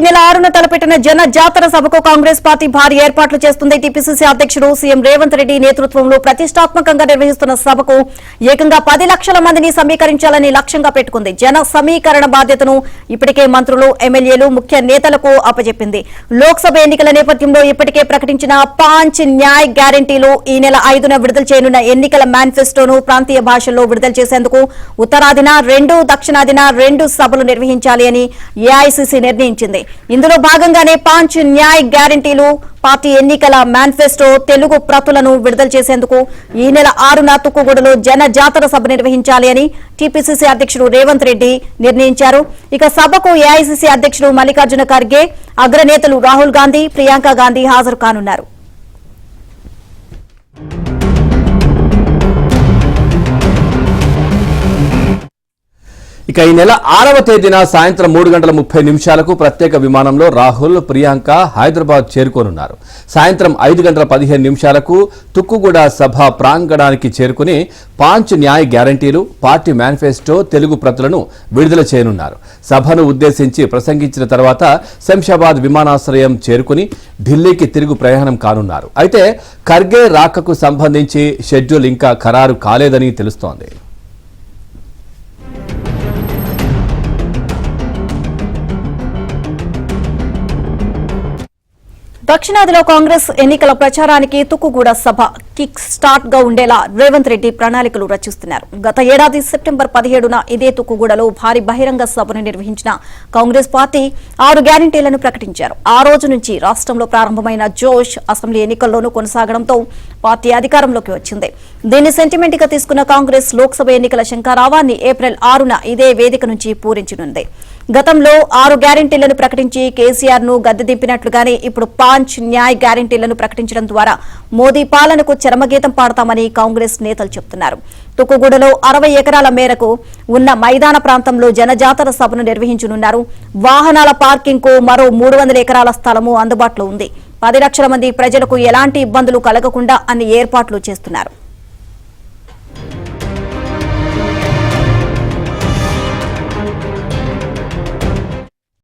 నెల 6న తలపెట్టిన జన జాతర సభకు కాంగ్రెస్ పార్టీ భారీ ఏర్పాట్లు చేస్తుంది. టీపీసీసీ అధ్యక్షుడు సీఎం రేవంత్ రెడ్డి నేతృత్వంలో ప్రతిష్టాత్మకంగా నిర్వహిస్తున్న సభకు ఏకంగా 10 లక్షల మందిని సమీకరించాలని లక్ష్యంగా పెట్టుకుంది. జన సమీకరణ బాధ్యతను ఇప్పటికే మంత్రులు, ఎమ్మెల్యేలు, ముఖ్య నేతలకు అప్పచెప్పింది. లోక్సభ ఎన్నికల నేపథ్యంలో ఇప్పటికే ప్రకటించిన 5 న్యాయ్ గ్యారంటీలు, ఈ నెల 5న విడుదల చేయనున్న ఎన్నికల మేనిఫెస్టోను ప్రాంతీయ భాషల్లో విడుదల చేసేందుకు ఉత్తరాదిన 2, దక్షిణాదిన 2 సభలు నిర్వహించాలి అని ఏఐసీసీ నిర్ణయించింది. ఇందులో భాగంగానే 5 న్యాయ్ గ్యారంటీలు, పార్టీ ఎన్నికల మేనిఫెస్టో తెలుగు ప్రతులను విడుదల చేసేందుకు ఈ నెల 6న తుక్కుగూడలో జన జాతర సభ నిర్వహించాలి అని టీపీసీసీ అధ్యక్షుడు రేవంత్ రెడ్డి నిర్ణయించారు. ఇక సభకు ఏఐసీసీ అధ్యక్షుడు మల్లికార్జున ఖర్గే, అగ్రనేతలు రాహుల్ గాంధీ, ప్రియాంక గాంధీ హాజరు కానున్నారు. ఇక ఈ నెల 6వ తేదీన సాయంత్రం 3:30 ప్రత్యేక విమానంలో రాహుల్, ప్రియాంక హైదరాబాద్ చేరుకోనున్నారు. సాయంత్రం 5:15 తుక్కుగూడ సభ ప్రాంగణానికి చేరుకుని 5 న్యాయ్ గ్యారంటీలు, పార్టీ మేనిఫెస్టో తెలుగు ప్రతులను విడుదల చేయనున్నారు. సభను ఉద్దేశించి ప్రసంగించిన తర్వాత శంషాబాద్ విమానాశ్రయం చేరుకుని ఢిల్లీకి తిరుగు ప్రయాణం కానున్నారు. అయితే ఖర్గే రాకకు సంబంధించి షెడ్యూల్ ఇంకా ఖరారు కాలేదని తెలుస్తోంది. దక్షిణాదిలో కాంగ్రెస్ ఎన్నికల ప్రచారానికి తుక్కుగూడ సభ కిక్ స్టార్ట్ గా ఉండేలా రేవంత్ రెడ్డి ప్రణాళికలు రచిస్తున్నారు. గత ఏడాది సెప్టెంబర్ 17న ఇదే తుక్కుగూడలో భారీ బహిరంగ సభను నిర్వహించిన కాంగ్రెస్ పార్టీ 6 గ్యారంటీలను ప్రకటించారు. ఆ రోజు నుంచి రాష్ట్రంలో ప్రారంభమైన జోష్ అసెంబ్లీ ఎన్నికల్లోనూ కొనసాగడంతో పార్టీ అధికారంలోకి వచ్చింది. దీన్ని సెంటిమెంట్ గా తీసుకున్న కాంగ్రెస్ లోక్సభ ఎన్నికల శంఖారావాన్ని ఏప్రిల్ 6న ఇదే వేదిక నుంచి పూరించనుంది. గతంలో 6 గ్యారంటీలను ప్రకటించి కేసీఆర్ ను గద్దె దింపినట్లుగానే ఇప్పుడు 5 న్యాయ్ గ్యారంటీలను ప్రకటించడం ద్వారా మోదీ పాలనకు చరమగీతం పాడతామని కాంగ్రెస్ నేతలు చెబుతున్నారు. తుక్కుగూడలో 60 ఎకరాల మేరకు ఉన్న మైదాన ప్రాంతంలో జనజాతర సభను నిర్వహించనున్నారు. వాహనాల పార్కింగ్ కు మరో 300 ఎకరాల స్థలము అందుబాటులో ఉంది. 10 లక్షల మంది ప్రజలకు ఎలాంటి ఇబ్బందులు కలగకుండా అన్ని ఏర్పాట్లు చేస్తున్నారు.